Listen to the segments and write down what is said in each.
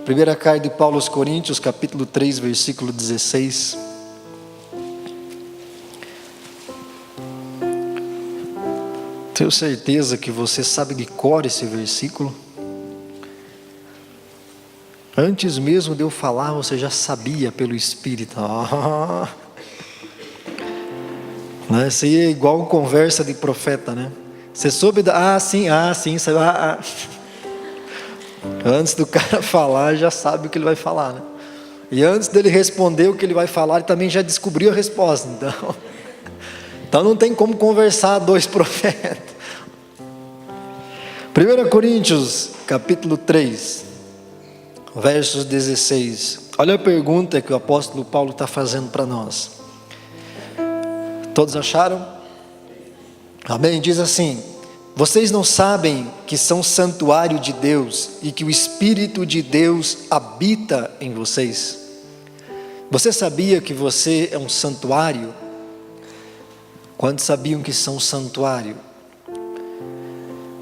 Primeira carta de Paulo aos Coríntios, capítulo 3, versículo 16. Tenho certeza que você sabe de cor esse versículo. Antes mesmo de eu falar, você já sabia pelo Espírito. Isso aí é igual conversa de profeta, né? Você soube sim, sabe, Antes do cara falar, já sabe o que ele vai falar, né? E antes dele responder o que ele vai falar, ele também já descobriu a resposta. Então não tem como conversar dois profetas. 1 Coríntios, capítulo 3, versos 16. Olha a pergunta que o apóstolo Paulo está fazendo para nós. Todos acharam? Amém? Diz assim: vocês não sabem que são santuário de Deus e que o Espírito de Deus habita em vocês? Você sabia que você é um santuário? Quantos sabiam que são um santuário?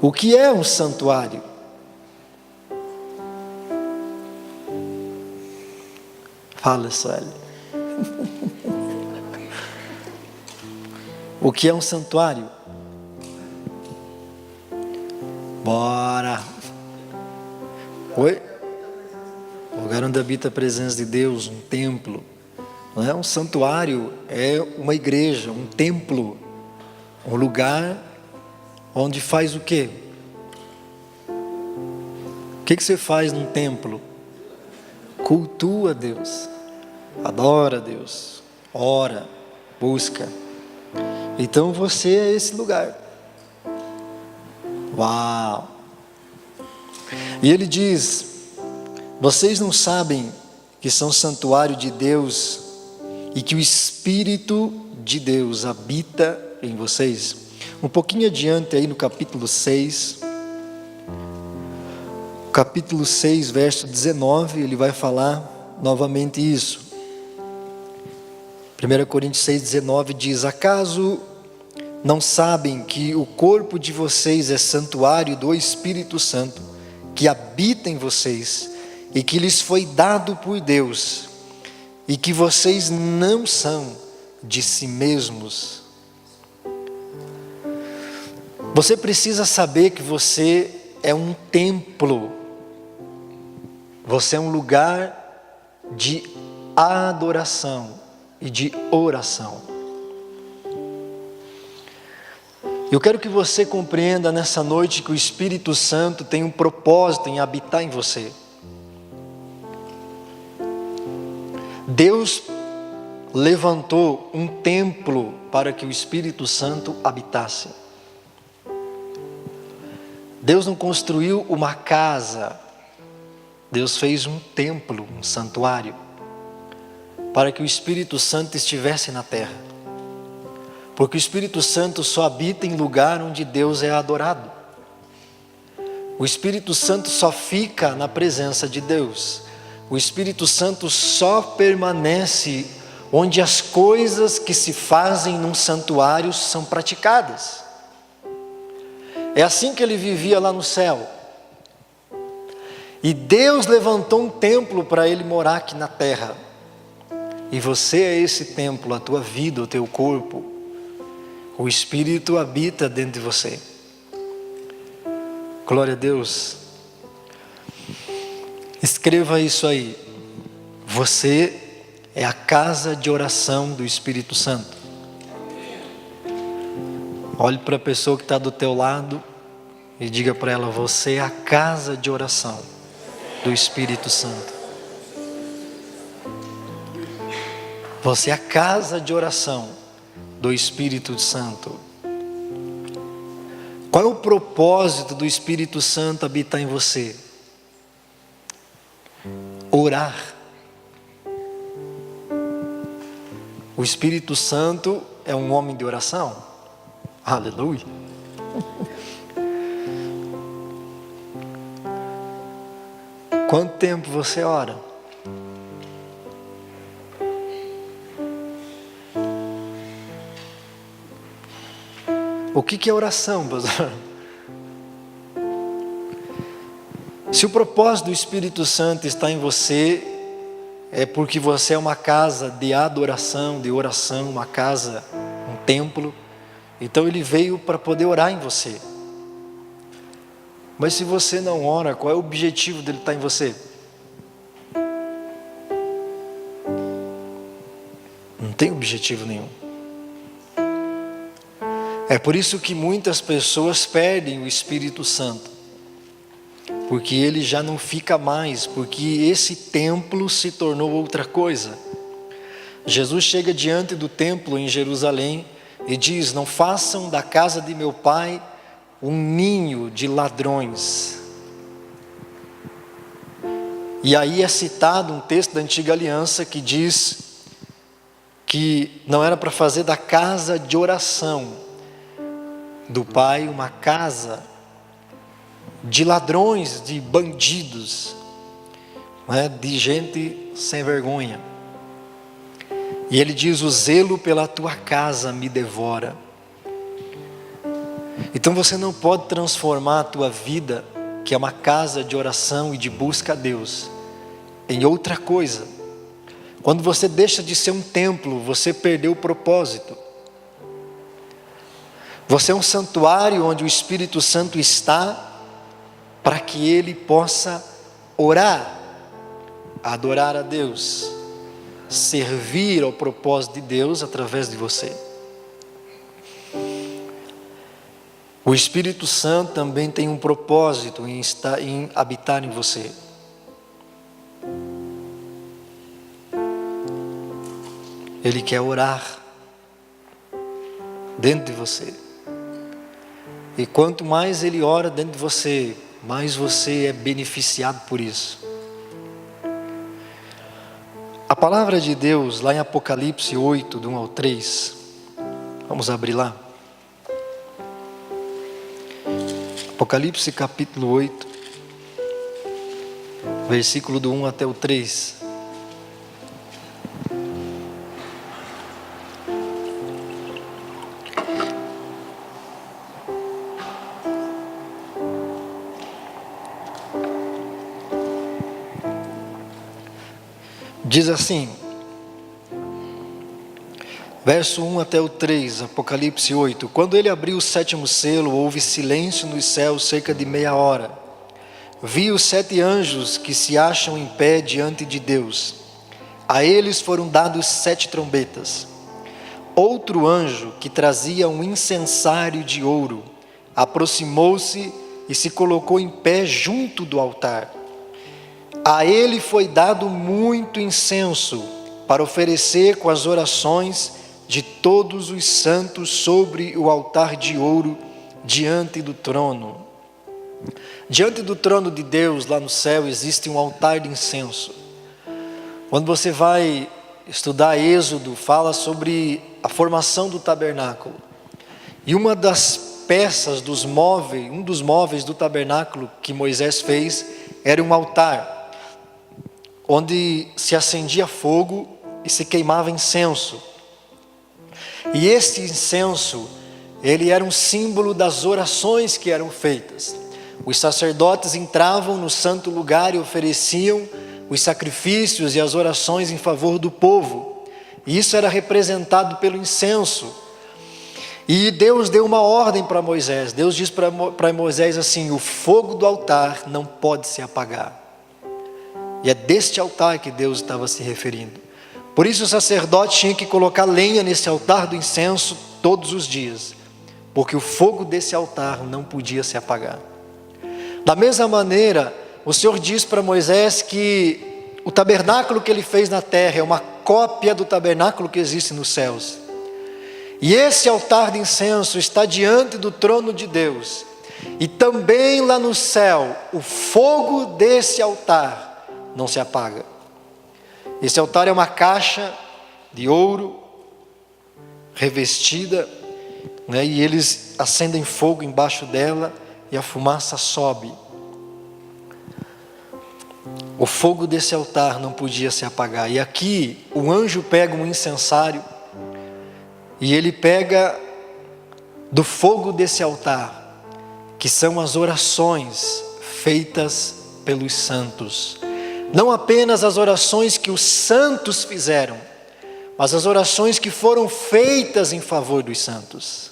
O que é um santuário? Fala, Sueli. O que é um santuário? Bora! Oi? O lugar onde habita a presença de Deus, um templo. Não é? Um santuário é uma igreja, um templo, um lugar onde faz o quê? O que você faz num templo? Cultua a Deus, adora a Deus, ora, busca. Então você é esse lugar. Uau! E ele diz: vocês não sabem que são santuário de Deus e que o Espírito de Deus habita em vocês? Um pouquinho adiante aí no capítulo 6, capítulo 6, verso 19, ele vai falar novamente isso. 1 Coríntios 6, 19 diz: acaso não sabem que o corpo de vocês é santuário do Espírito Santo, que habita em vocês, e que lhes foi dado por Deus, e que vocês não são de si mesmos? Você precisa saber que você é um templo, você é um lugar de adoração e de oração. Eu quero que você compreenda nessa noite que o Espírito Santo tem um propósito em habitar em você. Deus levantou um templo para que o Espírito Santo habitasse. Deus não construiu uma casa, Deus fez um templo, um santuário, para que o Espírito Santo estivesse na terra. Porque o Espírito Santo só habita em lugar onde Deus é adorado. O Espírito Santo só fica na presença de Deus. O Espírito Santo só permanece onde as coisas que se fazem num santuário são praticadas. É assim que ele vivia lá no céu. E Deus levantou um templo para ele morar aqui na terra. E você é esse templo, a tua vida, o teu corpo. O Espírito habita dentro de você. Glória a Deus. Escreva isso aí. Você é a casa de oração do Espírito Santo. Olhe para a pessoa que está do teu lado e diga para ela: você é a casa de oração do Espírito Santo. Você é a casa de oração do Espírito Santo. Qual é o propósito do Espírito Santo habitar em você? Orar. O Espírito Santo é um homem de oração. Aleluia. Quanto tempo você ora? O que é oração, pastor? Se o propósito do Espírito Santo está em você, é porque você é uma casa de adoração, de oração, uma casa, um templo. Então ele veio para poder orar em você. Mas se você não ora, qual é o objetivo dele estar em você? Não tem objetivo nenhum. É por isso que muitas pessoas perdem o Espírito Santo, porque ele já não fica mais, porque esse templo se tornou outra coisa. Jesus chega diante do templo em Jerusalém e diz: não façam da casa de meu pai um ninho de ladrões. E aí é citado um texto da antiga aliança que diz que não era para fazer da casa de oração do pai uma casa de ladrões, de bandidos, né, de gente sem vergonha. E ele diz: o zelo pela tua casa me devora. Então você não pode transformar a tua vida, que é uma casa de oração e de busca a Deus, em outra coisa. Quando você deixa de ser um templo, você perdeu o propósito. Você é um santuário onde o Espírito Santo está, para que ele possa orar, adorar a Deus, servir ao propósito de Deus através de você. O Espírito Santo também tem um propósito em habitar em você. Ele quer orar dentro de você. E quanto mais ele ora dentro de você, mais você é beneficiado por isso. A palavra de Deus, lá em Apocalipse 8, do 1 ao 3, vamos abrir lá. Apocalipse capítulo 8, versículo do 1 até o 3. Diz assim, verso 1 até o 3, Apocalipse 8. Quando ele abriu o sétimo selo, houve silêncio nos céus cerca de meia hora. Vi os 7 anjos que se acham em pé diante de Deus. A eles foram dados 7 trombetas. Outro anjo, que trazia um incensário de ouro, aproximou-se e se colocou em pé junto do altar. A ele foi dado muito incenso para oferecer com as orações de todos os santos sobre o altar de ouro diante do trono. Diante do trono de Deus lá no céu existe um altar de incenso. Quando você vai estudar Êxodo, fala sobre a formação do tabernáculo. E uma das peças dos móveis, um dos móveis do tabernáculo que Moisés fez era um altar, onde se acendia fogo e se queimava incenso. E este incenso, ele era um símbolo das orações que eram feitas. Os sacerdotes entravam no santo lugar e ofereciam os sacrifícios e as orações em favor do povo. E isso era representado pelo incenso. E Deus deu uma ordem para Moisés. Deus diz para Moisés assim: o fogo do altar não pode se apagar. E é deste altar que Deus estava se referindo. Por isso o sacerdote tinha que colocar lenha nesse altar do incenso todos os dias, porque o fogo desse altar não podia se apagar. Da mesma maneira, o Senhor diz para Moisés que o tabernáculo que ele fez na terra é uma cópia do tabernáculo que existe nos céus. E esse altar de incenso está diante do trono de Deus. E também lá no céu, o fogo desse altar não se apaga. Esse altar é uma caixa de ouro revestida, né, e eles acendem fogo embaixo dela e a fumaça sobe. O fogo desse altar não podia se apagar. E aqui o anjo pega um incensário e ele pega do fogo desse altar, que são as orações feitas pelos santos. Não apenas as orações que os santos fizeram, mas as orações que foram feitas em favor dos santos.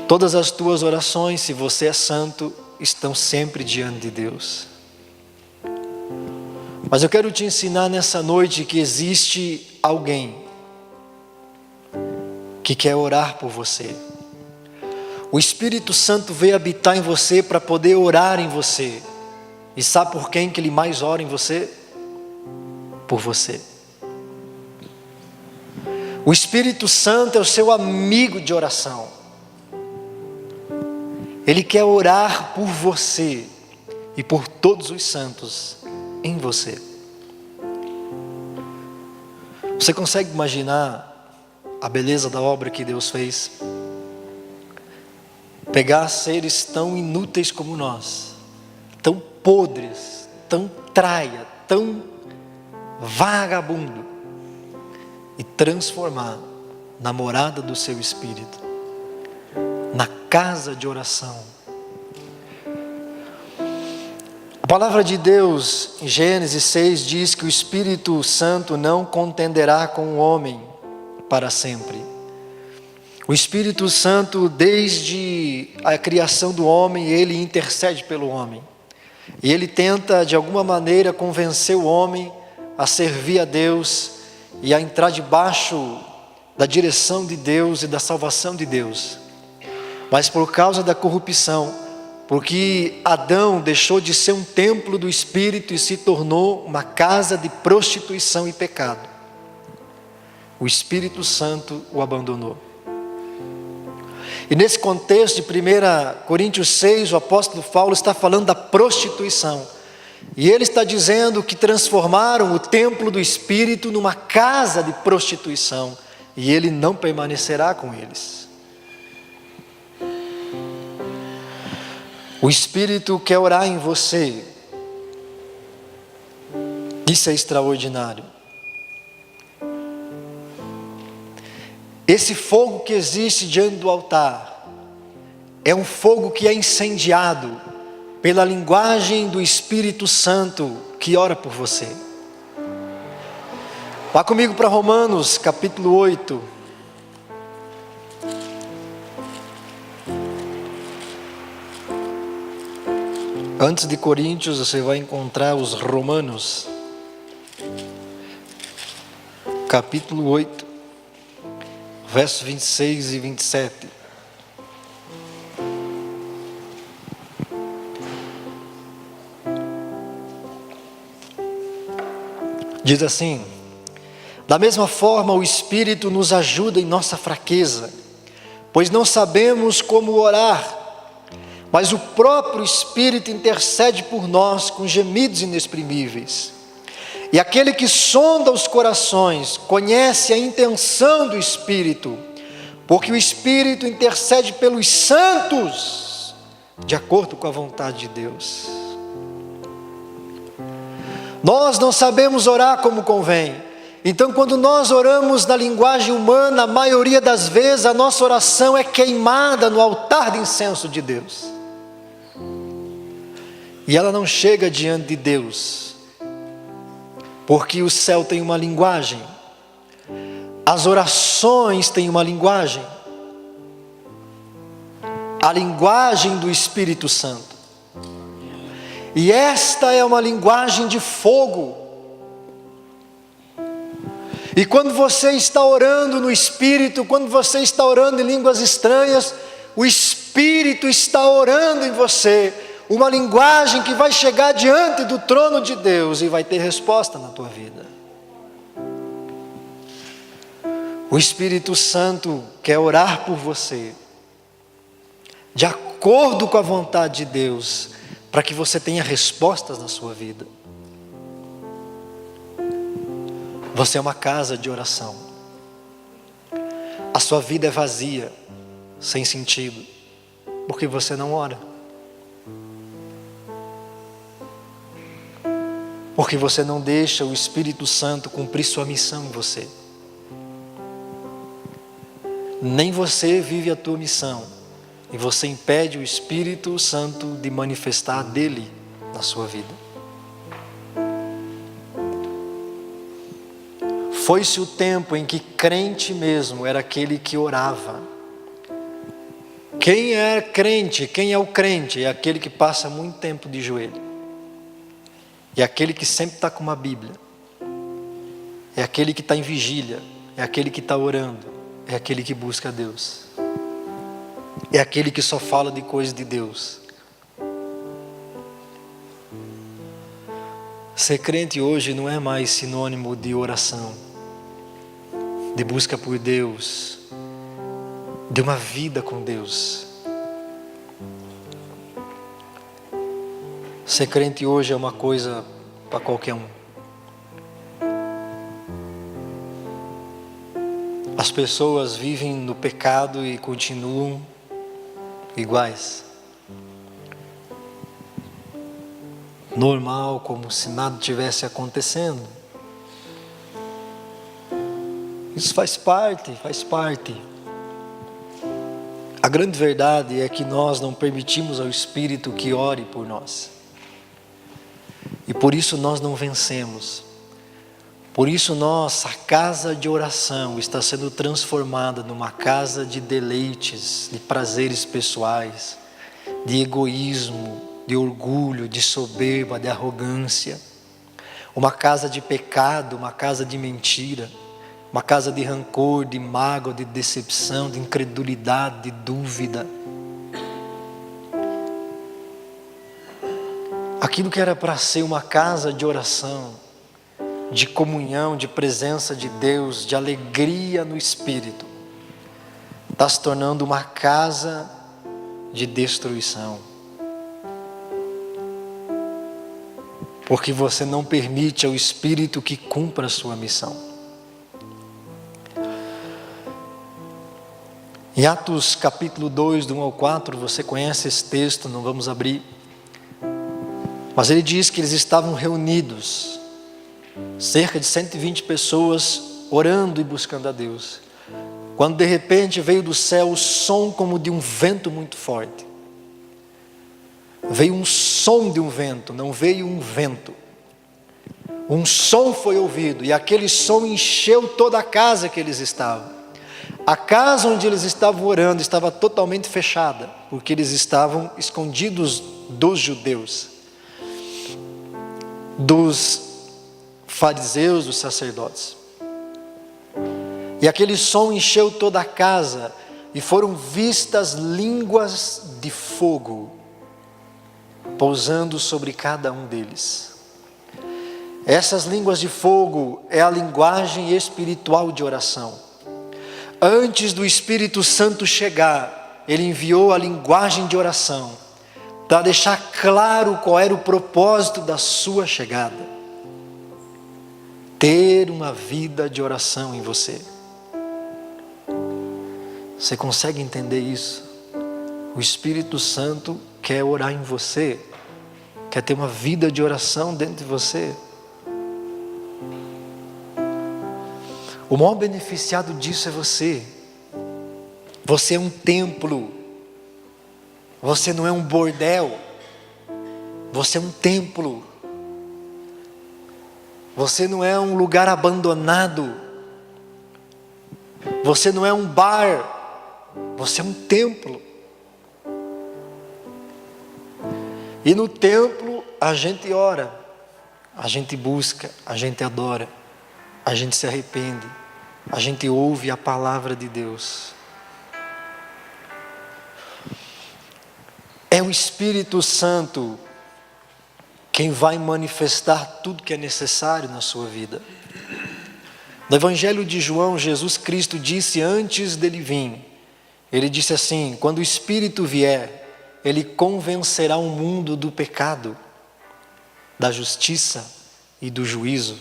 Todas as tuas orações, se você é santo, estão sempre diante de Deus. Mas eu quero te ensinar nessa noite que existe alguém que quer orar por você. O Espírito Santo veio habitar em você para poder orar em você. E sabe por quem que Ele mais ora em você? Por você. O Espírito Santo é o seu amigo de oração. Ele quer orar por você e por todos os santos em você. Você consegue imaginar a beleza da obra que Deus fez? Pegar seres tão inúteis como nós, tão podres, tão traia, tão vagabundo, e transformar na morada do seu Espírito, na casa de oração. A palavra de Deus em Gênesis 6 diz que o Espírito Santo não contenderá com o homem para sempre. O Espírito Santo, desde a criação do homem, ele intercede pelo homem. E ele tenta, de alguma maneira, convencer o homem a servir a Deus e a entrar debaixo da direção de Deus e da salvação de Deus. Mas por causa da corrupção, porque Adão deixou de ser um templo do Espírito e se tornou uma casa de prostituição e pecado, o Espírito Santo o abandonou. E nesse contexto de 1 Coríntios 6, o apóstolo Paulo está falando da prostituição. E ele está dizendo que transformaram o templo do Espírito numa casa de prostituição. E ele não permanecerá com eles. O Espírito quer orar em você. Isso é extraordinário. Esse fogo que existe diante do altar é um fogo que é incendiado pela linguagem do Espírito Santo que ora por você. Vá comigo para Romanos capítulo 8. Antes de Coríntios você vai encontrar os Romanos, capítulo 8, versos 26 e 27. Diz assim: da mesma forma o Espírito nos ajuda em nossa fraqueza, pois não sabemos como orar, mas o próprio Espírito intercede por nós com gemidos inexprimíveis. E aquele que sonda os corações conhece a intenção do Espírito, porque o Espírito intercede pelos santos de acordo com a vontade de Deus. Nós não sabemos orar como convém. Então, quando nós oramos na linguagem humana, a maioria das vezes a nossa oração é queimada no altar de incenso de Deus. E ela não chega diante de Deus, porque o céu tem uma linguagem, as orações têm uma linguagem, a linguagem do Espírito Santo. E esta é uma linguagem de fogo. E quando você está orando no Espírito, quando você está orando em línguas estranhas, o Espírito está orando em você, uma linguagem que vai chegar diante do trono de Deus e vai ter resposta na tua vida. O Espírito Santo quer orar por você, de acordo com a vontade de Deus, para que você tenha respostas na sua vida. Você é uma casa de oração. A sua vida é vazia, sem sentido, porque você não ora. Porque você não deixa o Espírito Santo cumprir sua missão em você. Nem você vive a tua missão, e você impede o Espírito Santo de manifestar dele na sua vida. Foi-se o tempo em que crente mesmo era aquele que orava. Quem é crente, quem é o crente? É aquele que passa muito tempo de joelho. É aquele que sempre está com uma Bíblia. É aquele que está em vigília. É aquele que está orando. É aquele que busca a Deus. É aquele que só fala de coisas de Deus. Ser crente hoje não é mais sinônimo de oração, de busca por Deus, de uma vida com Deus. Ser crente hoje é uma coisa para qualquer um. As pessoas vivem no pecado e continuam iguais. Normal, como se nada tivesse acontecendo. Isso faz parte. A grande verdade é que nós não permitimos ao Espírito que ore por nós. E por isso nós não vencemos. Por isso nossa casa de oração está sendo transformada numa casa de deleites, de prazeres pessoais, de egoísmo, de orgulho, de soberba, de arrogância. Uma casa de pecado, uma casa de mentira, uma casa de rancor, de mágoa, de decepção, de incredulidade, de dúvida. Aquilo que era para ser uma casa de oração, de comunhão, de presença de Deus, de alegria no Espírito, está se tornando uma casa de destruição. Porque você não permite ao Espírito que cumpra a sua missão. Em Atos capítulo 2, do 1 ao 4, você conhece esse texto, não vamos abrir. Mas ele diz que eles estavam reunidos, cerca de 120 pessoas, orando e buscando a Deus. Quando de repente veio do céu o som como de um vento muito forte. Veio um som de um vento, não veio um vento. Um som foi ouvido e aquele som encheu toda a casa que eles estavam. A casa onde eles estavam orando estava totalmente fechada, porque eles estavam escondidos dos judeus, dos fariseus, dos sacerdotes. E aquele som encheu toda a casa e foram vistas línguas de fogo pousando sobre cada um deles. Essas línguas de fogo é a linguagem espiritual de oração. Antes do Espírito Santo chegar, ele enviou a linguagem de oração para deixar claro qual era o propósito da sua chegada. Ter uma vida de oração em você. Você consegue entender isso? O Espírito Santo quer orar em você, quer ter uma vida de oração dentro de você. O maior beneficiado disso é você. Você é um templo. Você não é um bordel. Você é um templo. Você não é um lugar abandonado. Você não é um bar. Você é um templo. E no templo a gente ora, a gente busca, a gente adora, a gente se arrepende, a gente ouve a palavra de Deus. É o Espírito Santo quem vai manifestar tudo que é necessário na sua vida. No Evangelho de João, Jesus Cristo disse antes dele vir, ele disse assim: quando o Espírito vier, ele convencerá o mundo do pecado, da justiça e do juízo.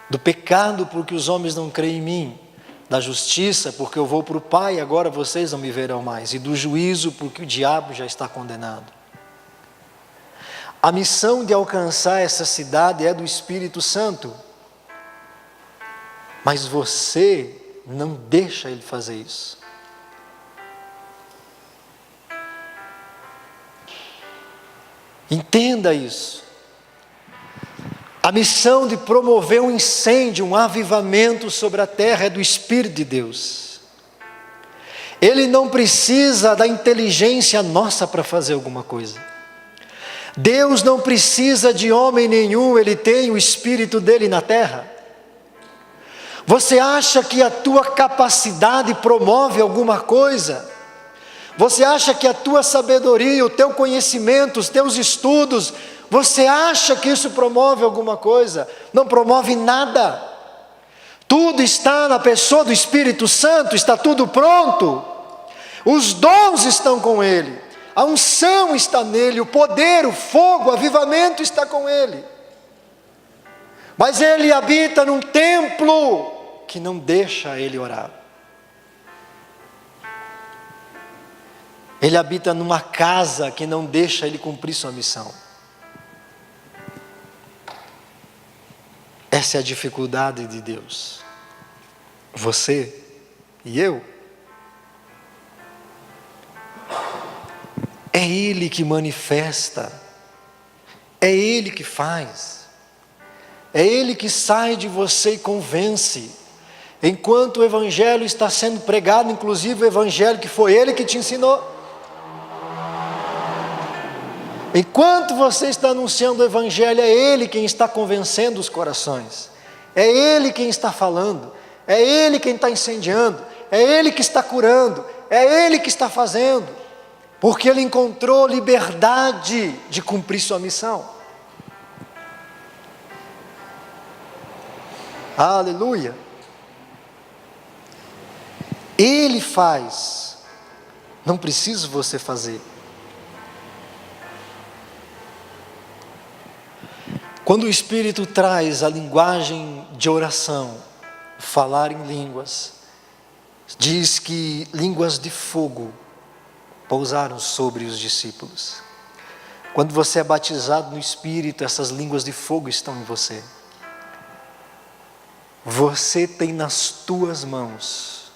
Do pecado porque os homens não creem em mim, da justiça porque eu vou para o Pai e agora vocês não me verão mais, e do juízo porque o diabo já está condenado. A missão de alcançar essa cidade é do Espírito Santo, mas você não deixa ele fazer isso. Entenda isso. A missão de promover um incêndio, um avivamento sobre a terra é do Espírito de Deus. Ele não precisa da inteligência nossa para fazer alguma coisa. Deus não precisa de homem nenhum, Ele tem o Espírito dele na terra. Você acha que a tua capacidade promove alguma coisa? Você acha que a tua sabedoria, o teu conhecimento, os teus estudos, você acha que isso promove alguma coisa? Não promove nada. Tudo está na pessoa do Espírito Santo, está tudo pronto. Os dons estão com Ele, a unção está nele, o poder, o fogo, o avivamento está com Ele. Mas Ele habita num templo que não deixa Ele orar. Ele habita numa casa que não deixa Ele cumprir sua missão. Essa é a dificuldade de Deus. Você e eu. É Ele que manifesta. É Ele que faz. É Ele que sai de você e convence. Enquanto o Evangelho está sendo pregado, inclusive o Evangelho que foi Ele que te ensinou. Enquanto você está anunciando o Evangelho, é Ele quem está convencendo os corações. É Ele quem está falando. É Ele quem está incendiando. É Ele que está curando. É Ele que está fazendo. Porque Ele encontrou liberdade de cumprir sua missão. Aleluia. Ele faz. Não precisa você fazer. Quando o Espírito traz a linguagem de oração, falar em línguas, diz que línguas de fogo pousaram sobre os discípulos. Quando você é batizado no Espírito, essas línguas de fogo estão em você. Você tem nas tuas mãos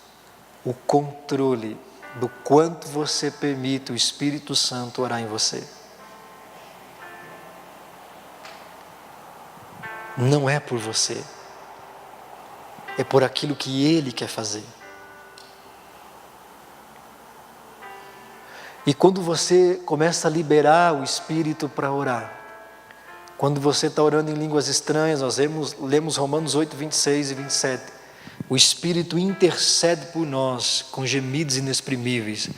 o controle do quanto você permite o Espírito Santo orar em você. Não é por você, é por aquilo que Ele quer fazer. E quando você começa a liberar o Espírito para orar, quando você está orando em línguas estranhas, nós lemos Romanos 8, 26 e 27, o Espírito intercede por nós com gemidos inexprimíveis,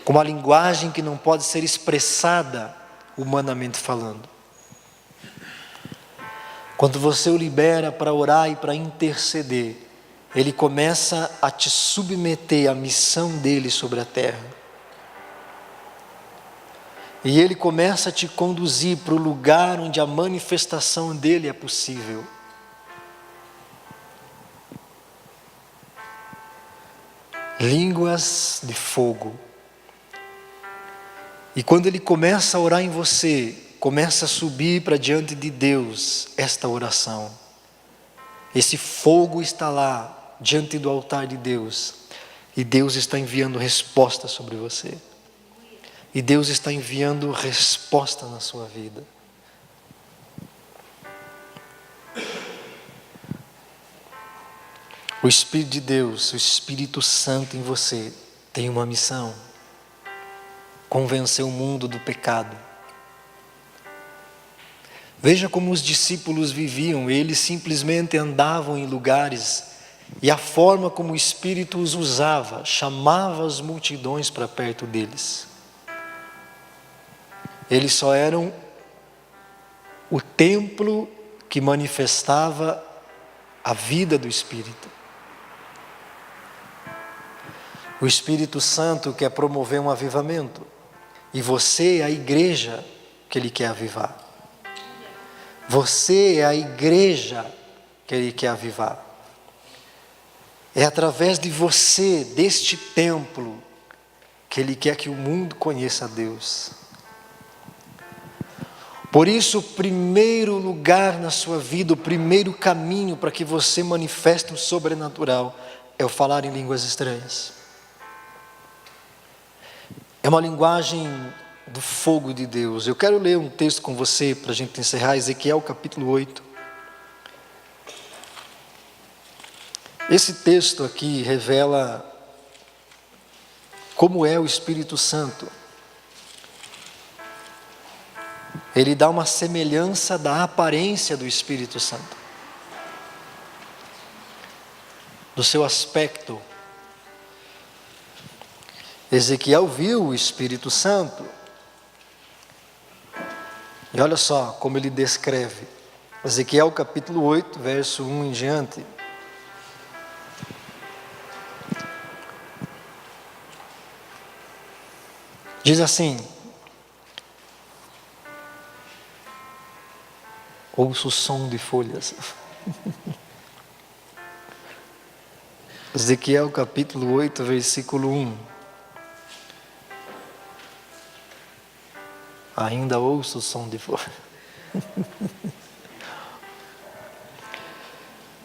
com uma linguagem que não pode ser expressada humanamente falando. Quando você o libera para orar e para interceder, Ele começa a te submeter à missão dEle sobre a terra. E Ele começa a te conduzir para o lugar onde a manifestação dEle é possível. Línguas de fogo. E quando Ele começa a orar em você, começa a subir para diante de Deus esta oração. Esse fogo está lá, diante do altar de Deus. E Deus está enviando resposta sobre você. E Deus está enviando resposta na sua vida. O Espírito de Deus, o Espírito Santo em você, tem uma missão: convencer o mundo do pecado. Veja como os discípulos viviam, eles simplesmente andavam em lugares, e a forma como o Espírito os usava, chamava as multidões para perto deles. Eles só eram o templo que manifestava a vida do Espírito. O Espírito Santo quer promover um avivamento, e você é a igreja que Ele quer avivar. Você é a igreja que Ele quer avivar. É através de você, deste templo, que Ele quer que o mundo conheça a Deus. Por isso, o primeiro lugar na sua vida, o primeiro caminho para que você manifeste o sobrenatural é o falar em línguas estranhas. É uma linguagem do fogo de Deus. Eu quero ler um texto com você para a gente encerrar, Ezequiel capítulo 8. Esse texto aqui revela como é o Espírito Santo. Ele dá uma semelhança da aparência do Espírito Santo, do seu aspecto. Ezequiel viu o Espírito Santo. E olha só como ele descreve. Ezequiel capítulo 8, verso 1 em diante. Diz assim: ouço o som de folhas. Ezequiel capítulo 8, versículo 1. Ainda ouço o som de folhas.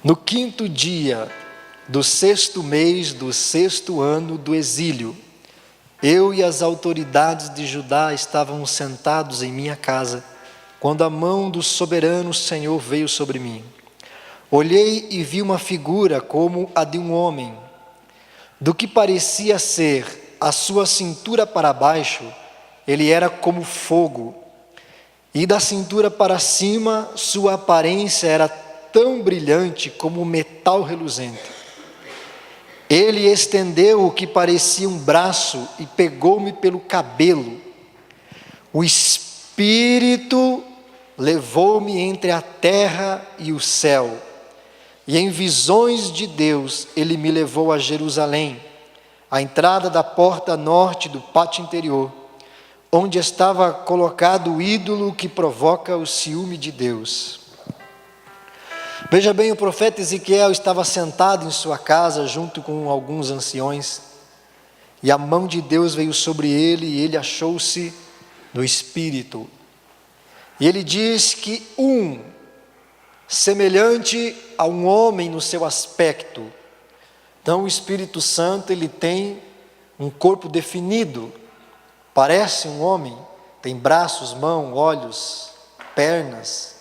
No 5º dia do 6º mês do 6º ano do exílio, eu e as autoridades de Judá estávamos sentados em minha casa, quando a mão do soberano Senhor veio sobre mim. Olhei e vi uma figura como a de um homem. Do que parecia ser a sua cintura para baixo, ele era como fogo, e da cintura para cima sua aparência era tão brilhante como metal reluzente. Ele estendeu o que parecia um braço e pegou-me pelo cabelo. O Espírito levou-me entre a terra e o céu, e em visões de Deus ele me levou a Jerusalém, à entrada da porta norte do pátio interior, onde estava colocado o ídolo que provoca o ciúme de Deus. Veja bem, o profeta Ezequiel estava sentado em sua casa junto com alguns anciões, e a mão de Deus veio sobre ele e ele achou-se no Espírito. E ele diz que semelhante a um homem no seu aspecto. Então o Espírito Santo, ele tem um corpo definido, parece um homem, tem braços, mãos, olhos, pernas.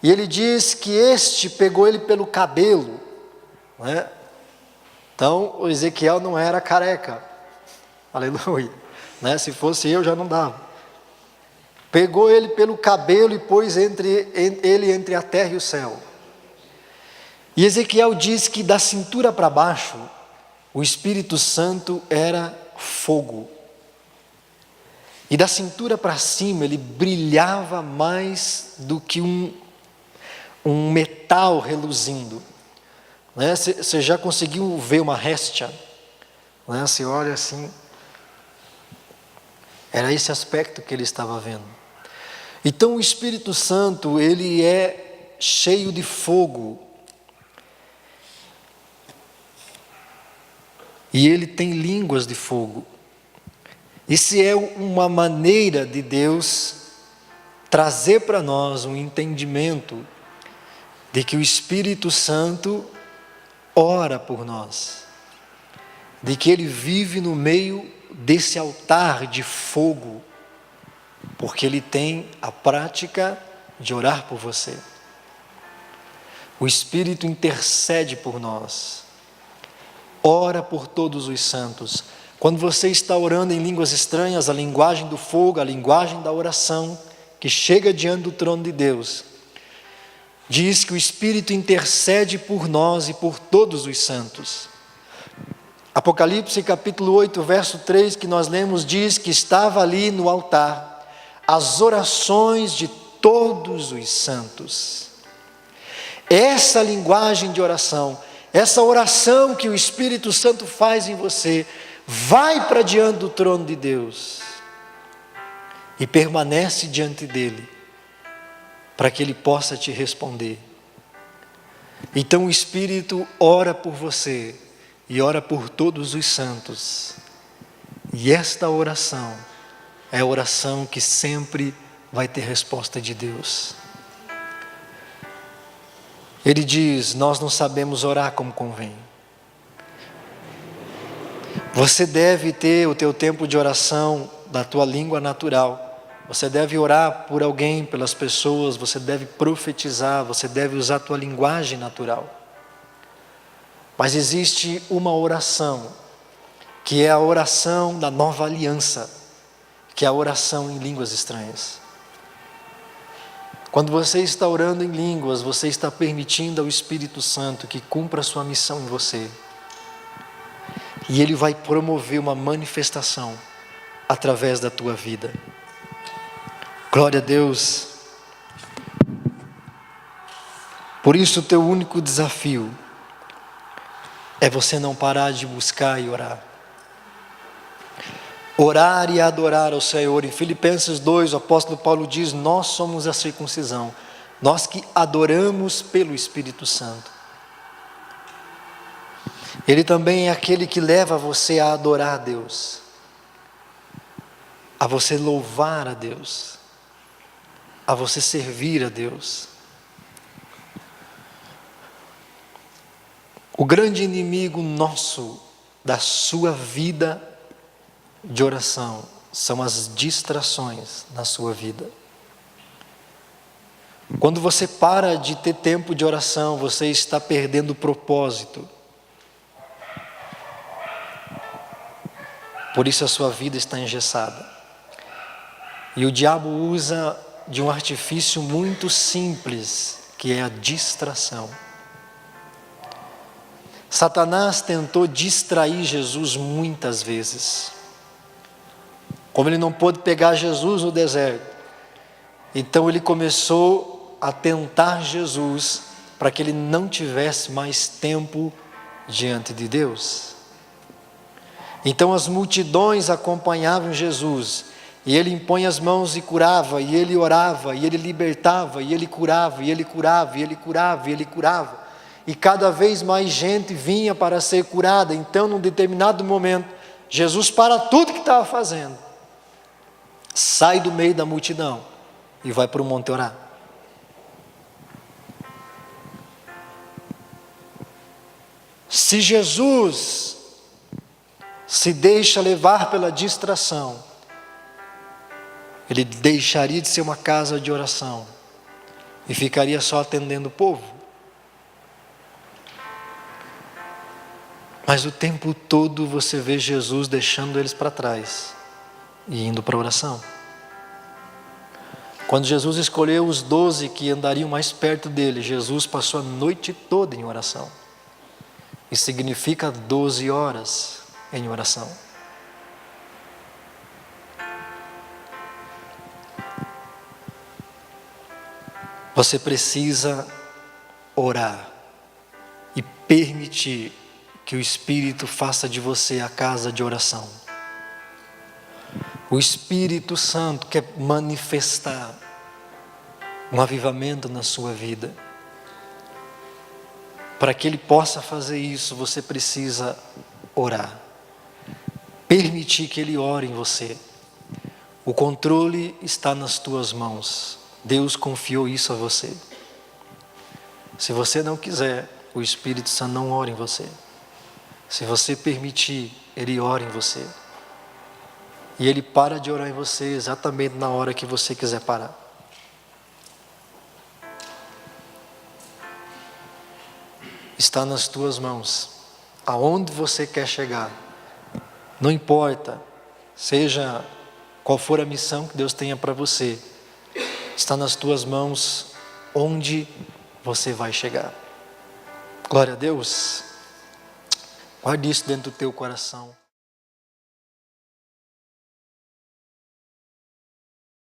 E ele diz que este pegou ele pelo cabelo, né? Então o Ezequiel não era careca, aleluia, né? Se fosse eu já não dava. Pegou ele pelo cabelo e pôs ele entre a terra e o céu. E Ezequiel diz que da cintura para baixo, o Espírito Santo era fogo. E da cintura para cima ele brilhava mais do que um metal reluzindo. Você já conseguiu ver uma réstia? Você olha assim. Era esse aspecto que ele estava vendo. Então o Espírito Santo, ele é cheio de fogo. E ele tem línguas de fogo. Isso é uma maneira de Deus trazer para nós um entendimento de que o Espírito Santo ora por nós, de que ele vive no meio desse altar de fogo, porque ele tem a prática de orar por você. O Espírito intercede por nós, ora por todos os santos. Quando você está orando em línguas estranhas, a linguagem do fogo, a linguagem da oração, que chega diante do trono de Deus, diz que o Espírito intercede por nós e por todos os santos. Apocalipse capítulo 8, verso 3, que nós lemos, diz que estava ali no altar as orações de todos os santos. Essa linguagem de oração, essa oração que o Espírito Santo faz em você, vai para diante do trono de Deus e permanece diante dele, para que ele possa te responder. Então o Espírito ora por você e ora por todos os santos. E esta oração é a oração que sempre vai ter resposta de Deus. Ele diz: nós não sabemos orar como convém. Você deve ter o teu tempo de oração da tua língua natural. Você deve orar por alguém, pelas pessoas, você deve profetizar, você deve usar a tua linguagem natural. Mas existe uma oração, que é a oração da nova aliança, que é a oração em línguas estranhas. Quando você está orando em línguas, você está permitindo ao Espírito Santo que cumpra a sua missão em você. E Ele vai promover uma manifestação através da tua vida. Glória a Deus. Por isso o teu único desafio é você não parar de buscar e orar. Orar e adorar ao Senhor. Em Filipenses 2, o apóstolo Paulo diz: nós somos a circuncisão, nós que adoramos pelo Espírito Santo. Ele também é aquele que leva você a adorar a Deus, a você louvar a Deus, a você servir a Deus. O grande inimigo nosso da sua vida de oração são as distrações na sua vida. Quando você para de ter tempo de oração, você está perdendo o propósito. Por isso a sua vida está engessada. E o diabo usa de um artifício muito simples, que é a distração. Satanás tentou distrair Jesus muitas vezes. Como ele não pôde pegar Jesus no deserto, então ele começou a tentar Jesus para que ele não tivesse mais tempo diante de Deus. Então as multidões acompanhavam Jesus, e ele impõe as mãos e curava, e ele orava, e ele libertava, e ele curava, e ele curava, e ele curava, e ele curava. E cada vez mais gente vinha para ser curada. Então, num determinado momento, Jesus para tudo que estava fazendo, sai do meio da multidão e vai para o monte orar. Se Jesus se deixa levar pela distração, ele deixaria de ser uma casa de oração e ficaria só atendendo o povo. Mas o tempo todo você vê Jesus deixando eles para trás e indo para a oração. Quando Jesus escolheu os 12 que andariam mais perto dele, Jesus passou a noite toda em oração. Isso significa 12 horas em oração. Você precisa orar e permitir que o Espírito faça de você a casa de oração. O Espírito Santo quer manifestar um avivamento na sua vida. Para que Ele possa fazer isso, você precisa orar. Permitir que Ele ore em você. O controle está nas tuas mãos. Deus confiou isso a você. Se você não quiser, o Espírito Santo não ora em você. Se você permitir, Ele ora em você. E Ele para de orar em você exatamente na hora que você quiser parar. Está nas tuas mãos. Aonde você quer chegar. Não importa, seja qual for a missão que Deus tenha para você. Está nas tuas mãos onde você vai chegar. Glória a Deus. Guarde isso dentro do teu coração.